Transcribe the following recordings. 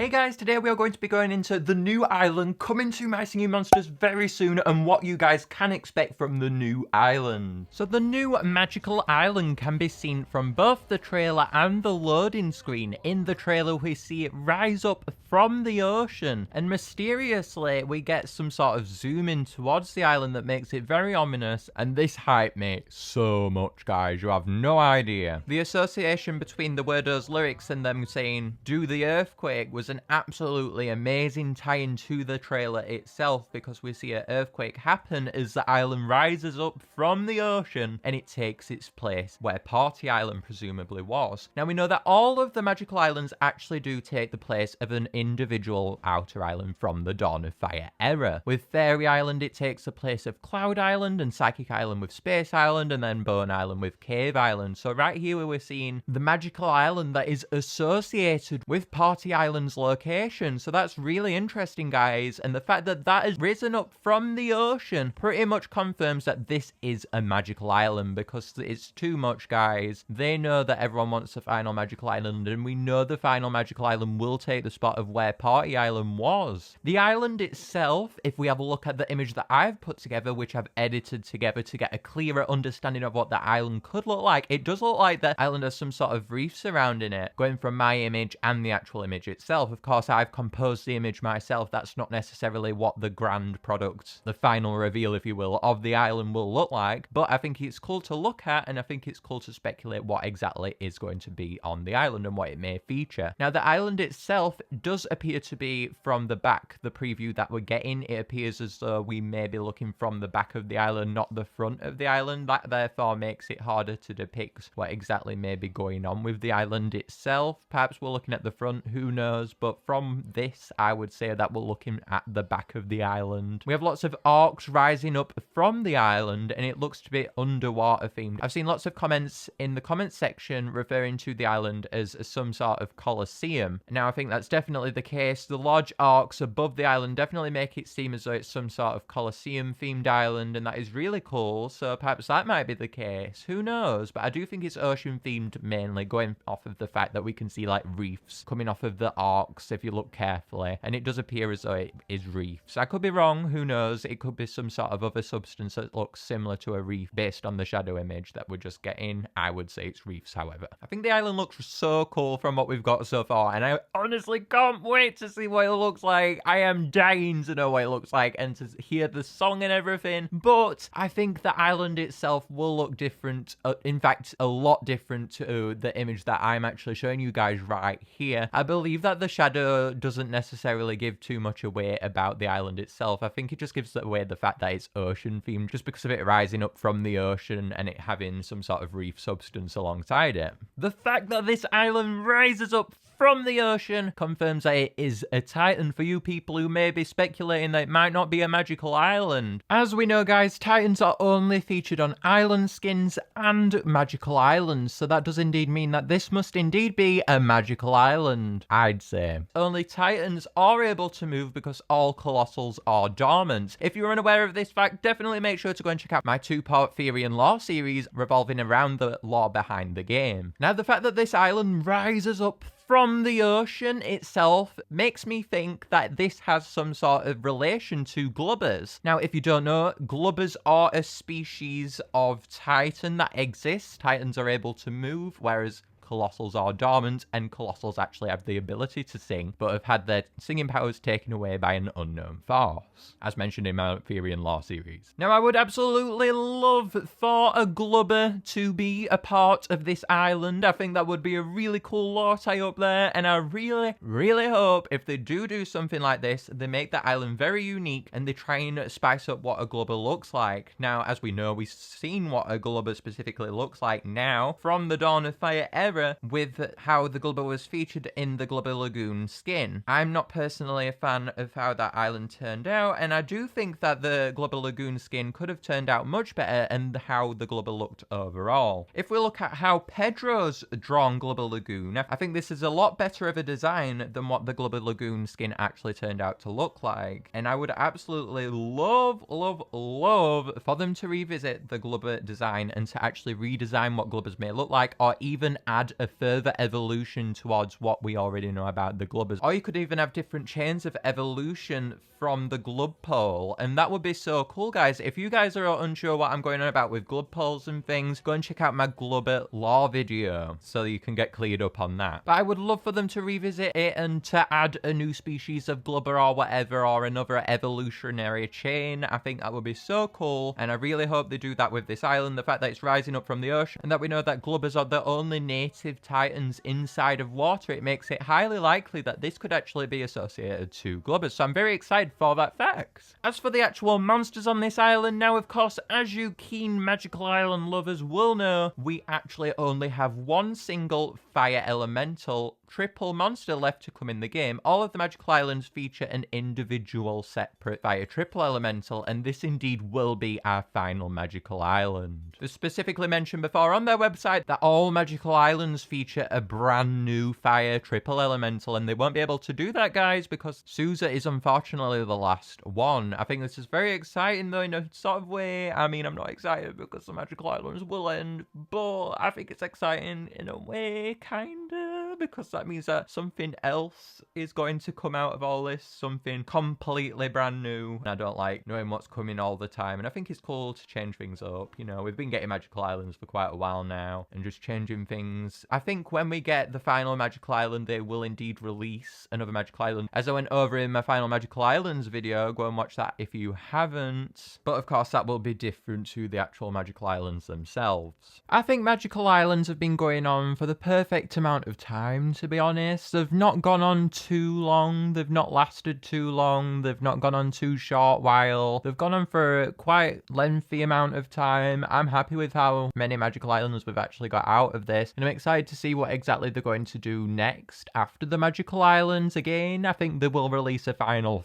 Hey guys, today we are going to be going into the new island coming to My Singing Monsters very soon and what you guys can expect from the new island. So the new magical island can be seen from both the trailer and the loading screen. In the trailer we see it rise up from the ocean and mysteriously we get some sort of zoom in towards the island that makes it very ominous, and this hyped me so much, guys, you have no idea. The association between the Wordo's lyrics and them saying do the earthquake was an absolutely amazing tie-in to the trailer itself, because we see an earthquake happen as the island rises up from the ocean and it takes its place where Party Island presumably was. Now we know that all of the magical islands actually do take the place of an individual outer island from the Dawn of Fire era. With Fairy Island it takes the place of Cloud Island, and Psychic Island with Space Island, and then Bone Island with Cave Island. So right here we're seeing the magical island that is associated with Party Island's location. So that's really interesting, guys, and the fact that that has risen up from the ocean pretty much confirms that this is a magical island, because it's too much, guys. They know that everyone wants the final magical island, and we know the final magical island will take the spot of where Party Island was. The island itself, if we have a look at the image that I've put together, which I've edited together to get a clearer understanding of what the island could look like, it does look like the island has some sort of reef surrounding it, going from my image and the actual image itself. Of course, I've composed the image myself. That's not necessarily what the grand product, the final reveal, if you will, of the island will look like, but I think it's cool to look at, and I think it's cool to speculate what exactly is going to be on the island and what it may feature. Now, the island itself does appear to be from the back. The preview that we're getting, it appears as though we may be looking from the back of the island, not the front of the island. That therefore makes it harder to depict what exactly may be going on with the island itself. Perhaps we're looking at the front, who knows, but from this I would say that we're looking at the back of the island. We have lots of arcs rising up from the island and it looks to be underwater themed. I've seen lots of comments in the comments section referring to the island as some sort of coliseum. Now I think that's definitely the case. The large arcs above the island definitely make it seem as though it's some sort of coliseum themed island, and that is really cool, so perhaps that might be the case, who knows. But I do think it's ocean themed, mainly going off of the fact that we can see like reefs coming off of the arcs if you look carefully, and it does appear as though it is reefs. I could be wrong, who knows, it could be some sort of other substance that looks similar to a reef based on the shadow image that we're just getting. I would say it's reefs, however. I think the island looks so cool from what we've got so far, and I honestly can't wait to see what it looks like. I am dying to know what it looks like and to hear the song and everything, but I think the island itself will look different, in fact a lot different to the image that I'm actually showing you guys right here. I believe that the shadow doesn't necessarily give too much away about the island itself. I think it just gives away the fact that it's ocean themed, just because of it rising up from the ocean and it having some sort of reef substance alongside it. The fact that this island rises up from the ocean confirms that it is a Titan for you people who may be speculating that it might not be a magical island. As we know, guys, Titans are only featured on island skins and magical islands, so that does indeed mean that this must indeed be a magical island, I'd say. Only Titans are able to move because all Colossals are dormant. If you're unaware of this fact, definitely make sure to go and check out my 2-part Theory and Lore series revolving around the lore behind the game. Now, the fact that this island rises up from the ocean itself makes me think that this has some sort of relation to Glubbers. Now, if you don't know, Glubbers are a species of Titan that exists. Titans are able to move, whereas Colossals are dormant, and Colossals actually have the ability to sing, but have had their singing powers taken away by an unknown force, as mentioned in my Theory and Lore series. Now, I would absolutely love for a Glubber to be a part of this island. I think that would be a really cool lore tie up there, and I really, really hope if they do something like this, they make the island very unique and they try and spice up what a Glubber looks like. Now, as we know, we've seen what a Glubber specifically looks like now from the Dawn of Fire era, with how the Glubber was featured in the Glubber Lagoon skin. I'm not personally a fan of how that island turned out, and I do think that the Glubber Lagoon skin could have turned out much better and how the Glubber looked overall. If we look at how Pedro's drawn Glubber Lagoon, I think this is a lot better of a design than what the Glubber Lagoon skin actually turned out to look like, and I would absolutely love for them to revisit the Glubber design and to actually redesign what Glubbers may look like, or even add add a further evolution towards what we already know about the glubbers. Or you could even have different chains of evolution from the glub pole, and that would be so cool, guys. If you guys are unsure what I'm going on about with glub poles and things, go and check out my glubber lore video so you can get cleared up on that. But I would love for them to revisit it and to add a new species of glubber or whatever, or another evolutionary chain. I think that would be so cool, and I really hope they do that with this island. The fact that it's rising up from the ocean and that we know that glubbers are the only native titans inside of water, it makes it highly likely that this could actually be associated to glubbers. So I'm very excited for that fact. As for the actual monsters on this island, now of course, as you keen Magical Island lovers will know, we actually only have one single fire elemental triple monster left to come in the game. All of the Magical Islands feature an individual separate fire triple elemental, and this indeed will be our final Magical Island. They specifically mentioned before on their website that all Magical Islands feature a brand new fire triple elemental, and they won't be able to do that, guys, because Sousa is unfortunately the last one. I think this is very exciting though, in a sort of way. I mean, I'm not excited because the Magical Islands will end, but I think it's exciting in a way, kinda, because that means that something else is going to come out of all this, something completely brand new. I don't like knowing what's coming all the time, and I think it's cool to change things up. You know, we've been getting Magical Islands for quite a while now, and just changing things. I think when we get the final Magical Island, they will indeed release another Magical Island. As I went over in my final Magical Islands video, go and watch that if you haven't. But of course, that will be different to the actual Magical Islands themselves. I think Magical Islands have been going on for the perfect amount of time, to be honest. They've not gone on too long, they've not lasted too long, they've not gone on too short while. They've gone on for a quite lengthy amount of time. I'm happy with how many Magical Islands we've actually got out of this, and I'm excited to see what exactly they're going to do next after the Magical Islands. Again, I think they will release a final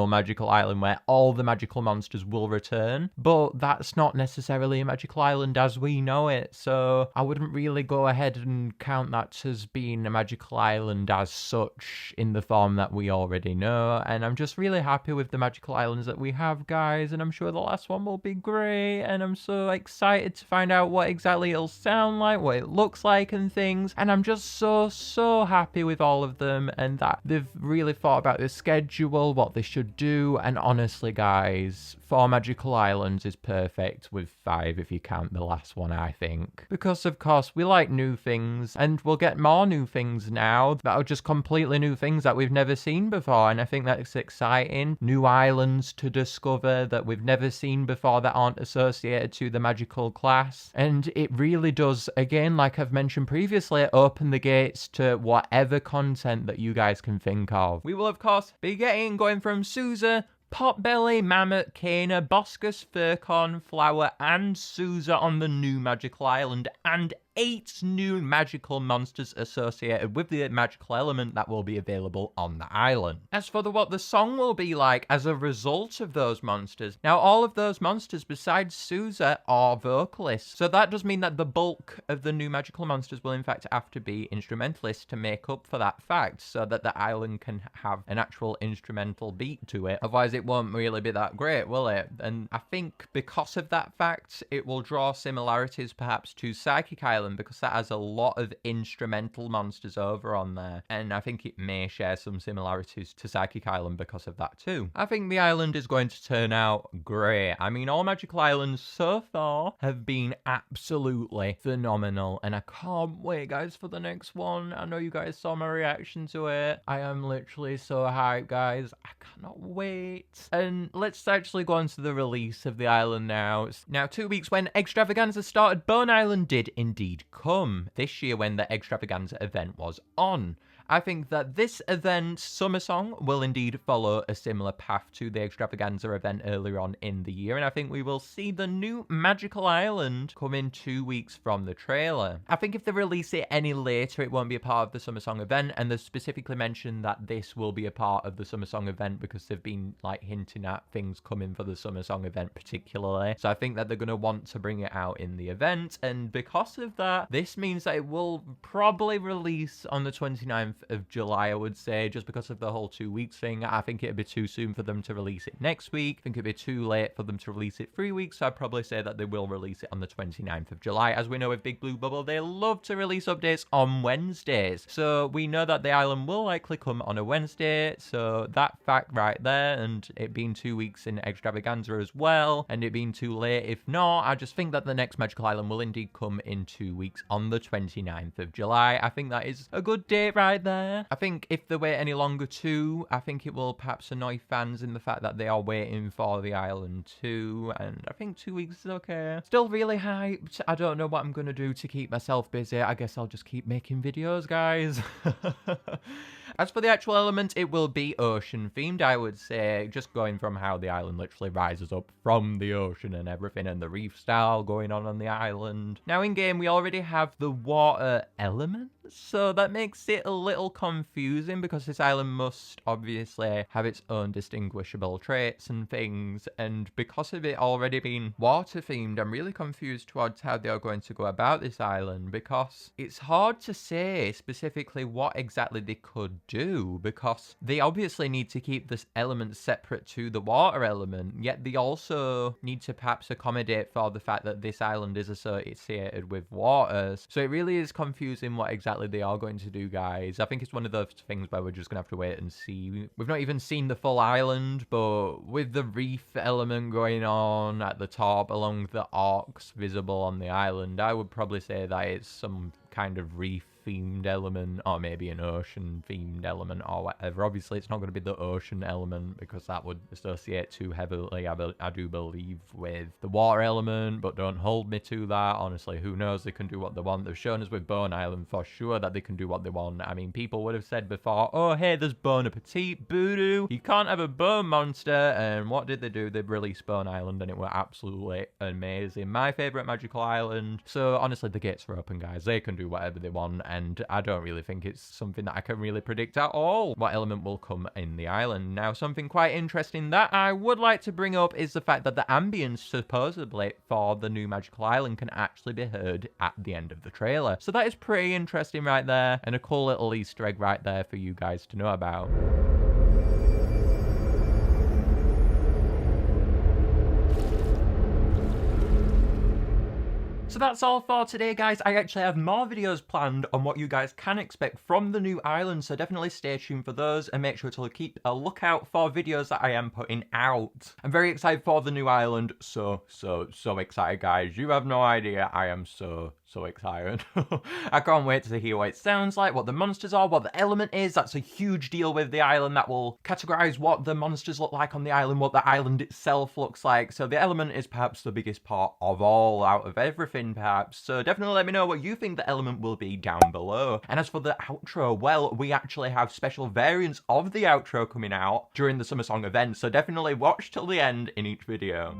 Magical Island where all the magical monsters will return, but that's not necessarily a Magical Island as we know it, so I wouldn't really go ahead and count that as being a Magical Island as such in the form that we already know. And I'm just really happy with the Magical Islands that we have, guys, and I'm sure the last one will be great, and I'm so excited to find out what exactly it'll sound like, what it looks like and things, and I'm just so happy with all of them, and that they've really thought about the schedule, what they should do. And honestly, guys, 4 Magical Islands is perfect, with 5 if you count the last one, I think, because of course we like new things, and we'll get more new things now that are just completely new things that we've never seen before, and I think that's exciting. New islands to discover that we've never seen before that aren't associated to the magical class, and it really does, again, like I've mentioned previously, open the gates to whatever content that you guys can think of. We will of course be going from Sousa, Potbelly, Mammoth, Kana, Boscus, Furcorn, Flower, and Sousa on the new Magical Island, and 8 new magical monsters associated with the magical element that will be available on the island. As for what the song will be like as a result of those monsters, now all of those monsters besides Sousa are vocalists, so that does mean that the bulk of the new magical monsters will in fact have to be instrumentalists to make up for that fact, so that the island can have an actual instrumental beat to it. Otherwise it won't really be that great, will it? And I think because of that fact, it will draw similarities perhaps to Psychic Island, because that has a lot of instrumental monsters over on there, and I think it may share some similarities to Psychic Island because of that too. I think the island is going to turn out great. I mean, all Magical Islands so far have been absolutely phenomenal, and I can't wait, guys, for the next one. I know you guys saw my reaction to it. I am literally so hyped, guys. I cannot wait. And let's actually go on to the release of the island now. It's now 2 weeks when Extravaganza started. Bone Island did indeed come this year when the Extravaganza event was on. I think that this event, Summer Song, will indeed follow a similar path to the Extravaganza event earlier on in the year, and I think we will see the new Magical Island come in 2 weeks from the trailer. I think if they release it any later, it won't be a part of the Summer Song event, and they've specifically mentioned that this will be a part of the Summer Song event because they've been like hinting at things coming for the Summer Song event particularly. So I think that they're going to want to bring it out in the event, and because of that, that. This means that it will probably release on the 29th of July, I would say, just because of the whole 2 weeks thing. I think it'd be too soon for them to release it next week. I think it'd be too late for them to release it 3 weeks, so I'd probably say that they will release it on the 29th of July. As we know with Big Blue Bubble, they love to release updates on Wednesdays. So we know that the island will likely come on a Wednesday, so that fact right there, and it being 2 weeks in Extravaganza as well, and it being too late if not, I just think that the next Magical Island will indeed come in 2 weeks on the 29th of July. I think that is a good date right there. I think if they wait any longer too, I think it will perhaps annoy fans in the fact that they are waiting for the island too, and I think 2 weeks is okay. Still really hyped. I don't know what I'm gonna do to keep myself busy. I guess I'll just keep making videos, guys. As for the actual element, it will be ocean themed, I would say, just going from how the island literally rises up from the ocean and everything, and the reef style going on the island. Now in game, we already have the water element, so that makes it a little confusing because this island must obviously have its own distinguishable traits and things, and because of it already being water themed, I'm really confused towards how they are going to go about this island, because it's hard to say specifically what exactly they could do, because they obviously need to keep this element separate to the water element, yet they also need to perhaps accommodate for the fact that this island is associated with waters. So it really is confusing what exactly they are going to do, guys. I think it's one of those things where we're just gonna have to wait and see. We've not even seen the full island, but with the reef element going on at the top along the arcs visible on the island, I would probably say that it's some kind of reef themed element, or maybe an ocean themed element or whatever. Obviously it's not going to be the ocean element because that would associate too heavily, I do believe, with the water element, but don't hold me to that. Honestly, who knows? They can do what they want. They've shown us with Bone Island for sure that they can do what they want. I mean, people would have said before, oh hey, there's Bon Appetit, boo-doo, you can't have a bone monster, and what did they do? They released Bone Island and it was absolutely amazing. My favourite magical island. So honestly, the gates are open, guys. They can do whatever they want, and I don't really think it's something that I can really predict at all what element will come in the island. Now, something quite interesting that I would like to bring up is the fact that the ambience supposedly for the new magical island can actually be heard at the end of the trailer. So that is pretty interesting right there, and a cool little Easter egg right there for you guys to know about. So that's all for today, guys. I actually have more videos planned on what you guys can expect from the new island, so definitely stay tuned for those and make sure to keep a lookout for videos that I am putting out. I'm very excited for the new island. So excited, guys. You have no idea. I am so excited. I can't wait to hear what it sounds like, what the monsters are, what the element is. That's a huge deal with the island. That will categorize what the monsters look like on the island, what the island itself looks like. So the element is perhaps the biggest part of all out of everything, perhaps. So definitely let me know what you think the element will be down below. And as for the outro, well, we actually have special variants of the outro coming out during the Summer Song event. So definitely watch till the end in each video.